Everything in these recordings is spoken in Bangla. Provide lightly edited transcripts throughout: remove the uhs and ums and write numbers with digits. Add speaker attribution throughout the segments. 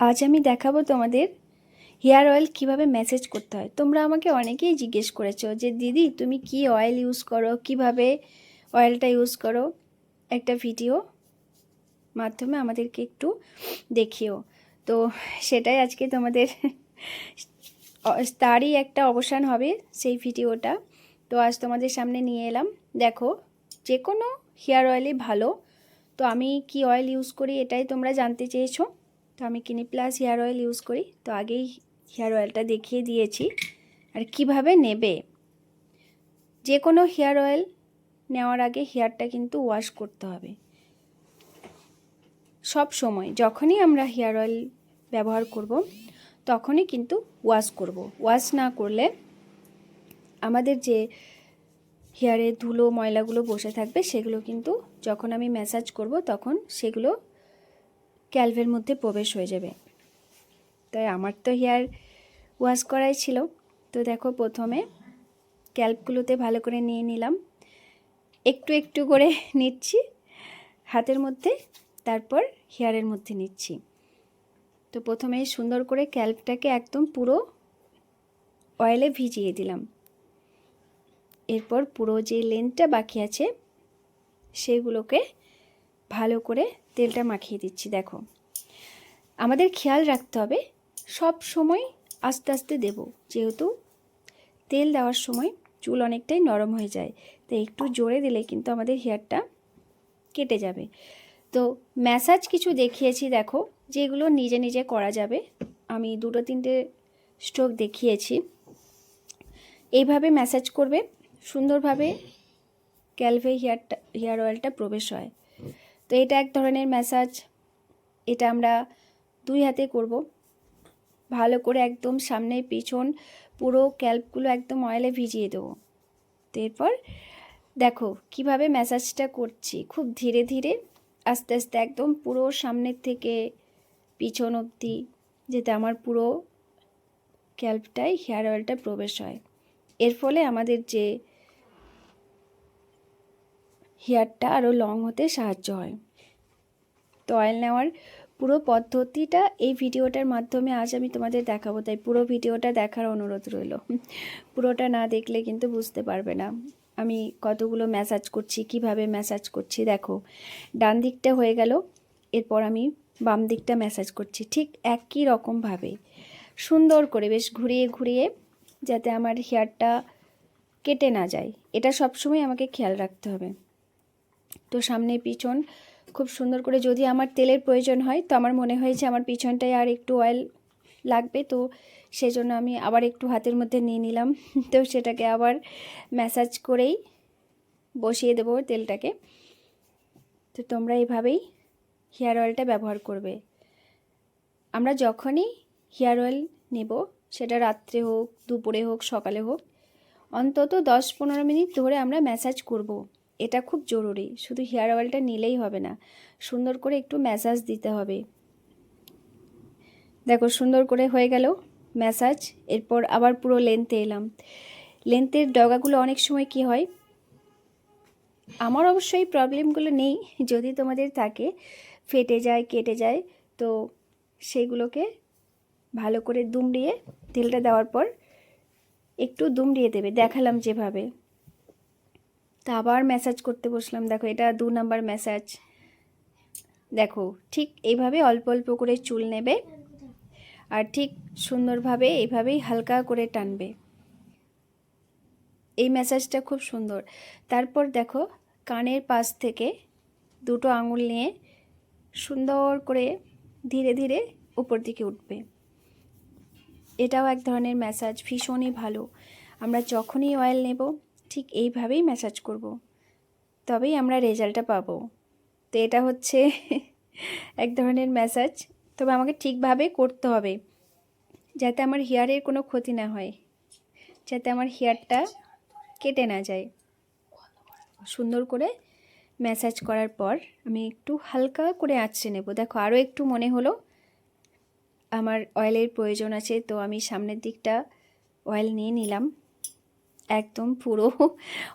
Speaker 1: আজ আমি দেখাবো তোমাদের হেয়ার অয়েল কিভাবে ম্যাসেজ করতে হয়। তোমরা আমাকে অনেকেই জিজ্ঞেস করেছো যে দিদি তুমি কি অয়েল ইউজ করো, কিভাবে অয়েলটা ইউজ করো, একটা ভিডিও মাধ্যমে আমাদেরকে একটু দেখিও। তো সেটাই আজকে তোমাদের তারই একটা অবসান হবে সেই ভিডিওটা। তো আজ তোমাদের সামনে নিয়ে এলাম। দেখো, যে কোনো হেয়ার অয়েলই ভালো। তো আমি কি অয়েল ইউজ করি এটাই তোমরা জানতে চেয়েছো। তো আমি Clinic Plus hair oil use করি। তো আগেই হেয়ার অয়েলটা দেখিয়ে দিয়েছি আর কিভাবে নেবে। যে কোনো হেয়ার অয়েল নেওয়ার আগে হেয়ারটা কিন্তু ওয়াশ করতে হবে। সব সময় যখনই আমরা হেয়ার অয়েল ব্যবহার করব তখনই কিন্তু ওয়াশ করব। ওয়াশ না করলে আমাদের যে হেয়ারে ধুলো ময়লাগুলো বসে থাকবে সেগুলো কিন্তু যখন আমি ম্যাসাজ করব তখন সেগুলো ক্যালভের মধ্যে প্রবেশ হয়ে যাবে। তাই আমার তো হেয়ার ওয়াশ করাই ছিল। তো দেখো, প্রথমে ক্যালভগুলোতে ভালো করে নিয়ে নিলাম, একটু একটু করে নিচ্ছি হাতের মধ্যে, তারপর হেয়ারের মধ্যে নিচ্ছি। তো প্রথমে সুন্দর করে ক্যালভটাকে একদম পুরো অয়েলে ভিজিয়ে দিলাম। এরপর পুরো যে লেন্থটা বাকি আছে সেগুলোকে ভালো করে তেলটা মাখিয়ে দিচ্ছি। দেখো, আমাদের খেয়াল রাখতে হবে সব সময় আস্তে আস্তে দেব, যেহেতু তেল দেওয়ার সময় চুল অনেকটাই নরম হয়ে যায়। তাই একটু জোরে দিলে কিন্তু আমাদের হেয়ারটা কেটে যাবে। তো ম্যাসাজ কিছু দেখিয়েছি দেখো, যেগুলো নিজে নিজে করা যাবে। আমি 2-3টে স্ট্রোক দেখিয়েছি। এইভাবে ম্যাসাজ করবে, সুন্দরভাবে ক্যালভে হেয়ার অয়েলটা প্রবেশ হয়। তো এটা এক ধরনের ম্যাসাজ। এটা আমরা 2 হাতে করব। ভালো করে একদম সামনে পিছন পুরো ক্যালভগুলো একদম অয়েলে ভিজিয়ে দেবো। তো এরপর দেখো কিভাবে ম্যাসাজটা করছি, খুব ধীরে ধীরে আস্তে আস্তে একদম পুরো সামনের থেকে পিছন অবধি, যাতে আমার পুরো ক্যালভটায় হেয়ার অয়েলটা প্রবেশ হয়। এর ফলে আমাদের যে হেয়ারটা আরও লং হতে সাহায্য হয়। তো অয়েল নেওয়ার পুরো পদ্ধতিটা এই ভিডিওটার মাধ্যমে আজ আমি তোমাদের দেখাবো। তাই পুরো ভিডিওটা দেখার অনুরোধ রইল। পুরোটা না দেখলে কিন্তু বুঝতে পারবে না আমি কতগুলো ম্যাসাজ করছি, কিভাবে ম্যাসাজ করছি। দেখো, ডান দিকটা হয়ে গেল, এরপর আমি বাম দিকটা ম্যাসাজ করছি ঠিক একই রকমভাবে, সুন্দর করে বেশ ঘুরিয়ে ঘুরিয়ে, যাতে আমার হেয়ারটা কেটে না যায়। এটা সবসময় আমাকে খেয়াল রাখতে হবে। তো সামনে পিছন খুব সুন্দর করে, যদি আমার তেলের প্রয়োজন হয় তো আমার মনে হয়েছে আমার পিছনটায় আর একটু অয়েল লাগবে, তো সেজন্য আমি আবার একটু হাতের মধ্যে নিয়ে নিলাম। তো সেটাকে আবার ম্যাসাজ করেই বসিয়ে দেবো তেলটাকে। তো তোমরা এইভাবেই হেয়ার অয়েলটা ব্যবহার করবে। আমরা যখনই হেয়ার অয়েল নেব, সেটা রাত্রে হোক, দুপুরে হোক, সকালে হোক, অন্তত 10-15 মিনিট ধরে আমরা ম্যাসাজ করব। এটা খুব জরুরি। শুধু হেয়ার অয়েলটা নিলেই হবে না, সুন্দর করে একটু ম্যাসাজ দিতে হবে। দেখো, সুন্দর করে হয়ে গেল ম্যাসাজ। এরপর আবার পুরো লেন্থে এলাম। লেন্থের ডগাগুলো অনেক সময় কি হয়, আমার অবশ্যই প্রবলেমগুলো নেই, যদি তোমাদের থাকে, ফেটে যায়, কেটে যায়। তো সেইগুলোকে ভালো করে দুমড়িয়ে, তেলটা দেওয়ার পর একটু দুমড়িয়ে দেবে, দেখালাম যেভাবে। তা আবার ম্যাসাজ করতে বসলাম। দেখো, এটা 2 নাম্বার ম্যাসাজ। দেখো, ঠিক এইভাবে অল্প অল্প করে চুল নেবে আর ঠিক সুন্দরভাবে এইভাবেই হালকা করে টানবে। এই ম্যাসাজটা খুব সুন্দর। তারপর দেখো, কানের পাশ থেকে 2টো আঙুল নিয়ে সুন্দর করে ধীরে ধীরে উপর দিকে উঠবে। এটাও এক ধরনের ম্যাসাজ, ভীষণই ভালো। আমরা যখনই অয়েল নেব ঠিক এইভাবেই ম্যাসাজ করব, তবেই আমরা রেজাল্টটা পাবো। তো এটা হচ্ছে এক ধরনের ম্যাসাজ, তবে আমাকে ঠিকভাবে করতে হবে, যাতে আমার হেয়ারের কোনো ক্ষতি না হয়, যাতে আমার হেয়ারটা কেটে না যায়। সুন্দর করে ম্যাসাজ করার পর আমি একটু হালকা করে আঁচড়ে নেব। দেখো, আরও একটু মনে হলো আমার অয়েলের প্রয়োজন আছে, তো আমি সামনের দিকটা অয়েল নিয়ে নিলাম, একদম পুরো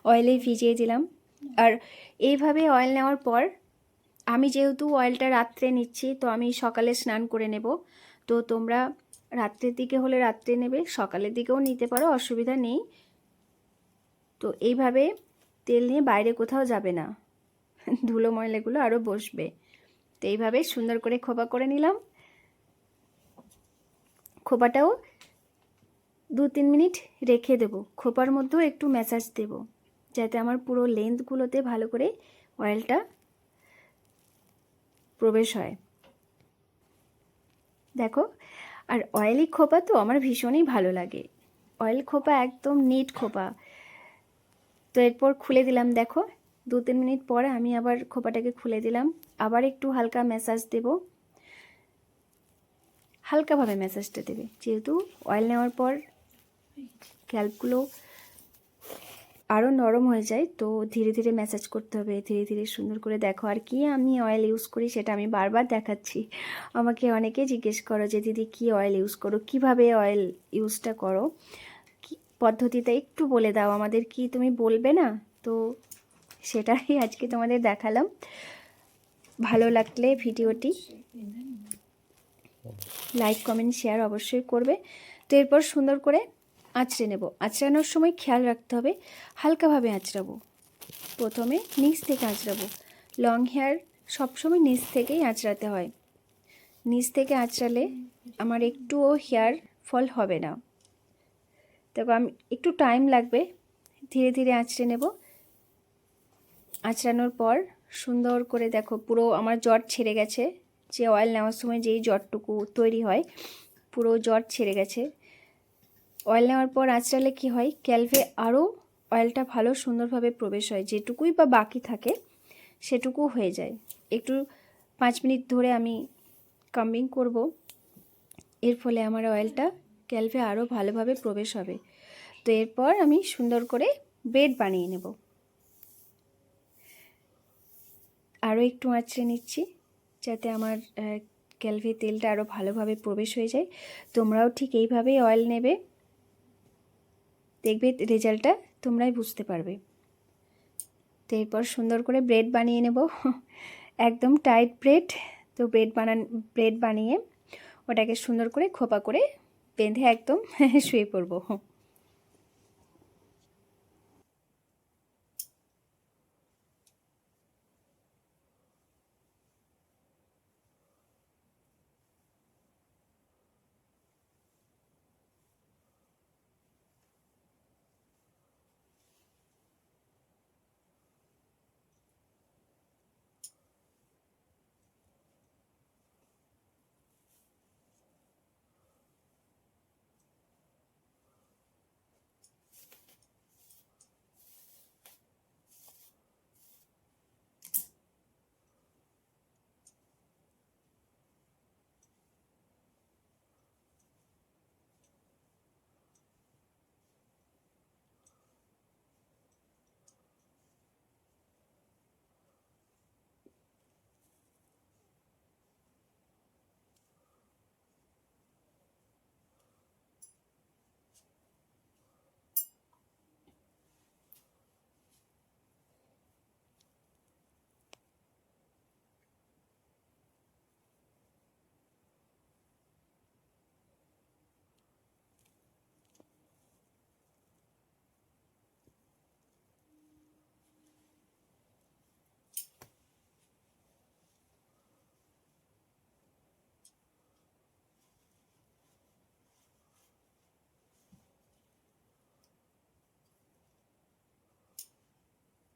Speaker 1: অয়েলে ভিজিয়ে দিলাম। আর এইভাবে অয়েল নেওয়ার পর, আমি যেহেতু অয়েলটা রাত্রে নিচ্ছি, তো আমি সকালে স্নান করে নেব। তো তোমরা রাত্রের দিকে হলে রাত্রে নেবে, সকালের দিকেও নিতে পারো, অসুবিধা নেই। তো এইভাবে তেল নিয়ে বাইরে কোথাও যাবে না, ধুলো ময়লাগুলো আরও বসবে। তো এইভাবে সুন্দর করে খোপা করে নিলাম। খোপাটাও 2-3 মিনিট রেখে দেবো, খোপার মধ্যেও একটু ম্যাসাজ দেব, যাতে আমার পুরো লেন্থগুলোতে ভালো করে অয়েলটা প্রবেশ হয়। দেখো, আর অয়েলি খোপা তো আমার ভীষণই ভালো লাগে, অয়েল খোপা একদম নিট খোপা। তো এরপর খুলে দিলাম, দেখো 2-3 মিনিট পরে আমি আবার খোপাটাকে খুলে দিলাম, আবার একটু হালকা ম্যাসাজ দেব, হালকাভাবে ম্যাসাজটা দেবে, যেহেতু অয়েল নেওয়ার পর স্ক্যাল্পগুলো আরও নরম হয়ে যায়, তো ধীরে ধীরে ম্যাসাজ করতে হবে, ধীরে ধীরে সুন্দর করে। দেখো, আর কি আমি অয়েল ইউজ করি সেটা আমি বারবার দেখাচ্ছি। আমাকে অনেকে জিজ্ঞেস করো যে দিদি কী অয়েল ইউজ করো, কিভাবে অয়েল ইউজটা করো, কি পদ্ধতিটা একটু বলে দাও আমাদের, কি তুমি বলবে না? তো সেটাই আজকে তোমাদের দেখালাম। ভালো লাগলে ভিডিওটি লাইক কমেন্ট শেয়ার অবশ্যই করবে। তো এরপর সুন্দর করে আঁচড়ে নেব। আঁচড়ানোর সময় খেয়াল রাখতে হবে হালকাভাবে আঁচড়াবো, প্রথমে নিচ থেকে আঁচড়াবো। লং হেয়ার সবসময় নিচ থেকেই আঁচড়াতে হয়, নিচ থেকে আঁচড়ালে আমার একটুও হেয়ার ফল হবে না। দেখো, আমি একটু টাইম লাগবে, ধীরে ধীরে আঁচড়ে নেব। আঁচড়ানোর পর সুন্দর করে দেখো পুরো আমার জট ছেড়ে গেছে, যে অয়েল নেওয়ার সময় যেই জটটুকু তৈরি হয় পুরো জট ছেড়ে গেছে। অয়েল নেওয়ার পর আঁচড়ালে কি হয়, ক্যালভে আরও অয়েলটা ভালো সুন্দরভাবে প্রবেশ হয়, যেটুকুই বা বাকি থাকে সেটুকু হয়ে যায়। একটু 5 মিনিট ধরে আমি কাম্বিং করব, এর ফলে আমার অয়েলটা ক্যালভে আরও ভালোভাবে প্রবেশ হবে। তো এরপর আমি সুন্দর করে বেড বানিয়ে নেব। আরও একটু আঁচড়ে নিচ্ছি, যাতে আমার ক্যালভে তেলটা আরও ভালোভাবে প্রবেশ হয়ে যায়। তোমরাও ঠিক এইভাবেই অয়েল নেবে, দেখবে রেজাল্টটা তোমরাই বুঝতে পারবে। তো এরপর সুন্দর করে ব্রেড বানিয়ে নেব, একদম টাইট ব্রেড। তো ব্রেড বানিয়ে ওটাকে সুন্দর করে খোপা করে বেঁধে একদম শুয়ে পড়ব।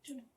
Speaker 1: চলো।